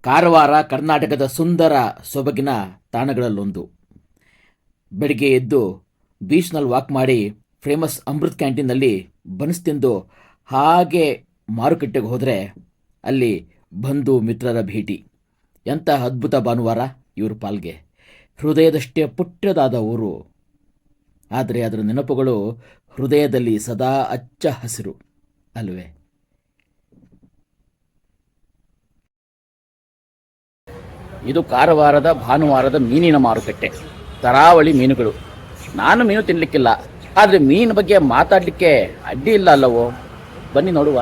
ಕಾರವಾರ ಕರ್ನಾಟಕದ ಸುಂದರ ಸೊಬಗಿನ ತಾಣಗಳಲ್ಲೊಂದು. ಬೆಳಿಗ್ಗೆ ಎದ್ದು ಬೀಚ್ನಲ್ಲಿ ವಾಕ್ ಮಾಡಿ ಫೇಮಸ್ ಅಮೃತ್ ಕ್ಯಾಂಟೀನಲ್ಲಿ ಬನ್ಸ್ ತಿಂದು ಹಾಗೆ ಮಾರುಕಟ್ಟೆಗೆ ಹೋದರೆ ಅಲ್ಲಿ ಬಂಧು ಮಿತ್ರರ ಭೇಟಿ. ಎಂಥ ಅದ್ಭುತ ಭಾನುವಾರ ಇವರು ಪಾಲ್ಗೆ. ಹೃದಯದಷ್ಟೇ ಪುಟ್ಟದಾದ ಊರು, ಆದರೆ ಅದರ ನೆನಪುಗಳು ಹೃದಯದಲ್ಲಿ ಸದಾ ಹಚ್ಚ ಹಸಿರು ಅಲ್ವೇ? ಇದು ಕಾರವಾರದ ಭಾನುವಾರದ ಮೀನಿನ ಮಾರುಕಟ್ಟೆ. ತರಾವಳಿ ಮೀನುಗಳು. ನಾನು ಮೀನು ತಿನ್ನಲಿಕ್ಕಿಲ್ಲ, ಆದರೆ ಮೀನಿನ ಬಗ್ಗೆ ಮಾತಾಡಲಿಕ್ಕೆ ಅಡ್ಡಿ ಇಲ್ಲ ಅಲ್ಲವೋ? ಬನ್ನಿ ನೋಡುವ.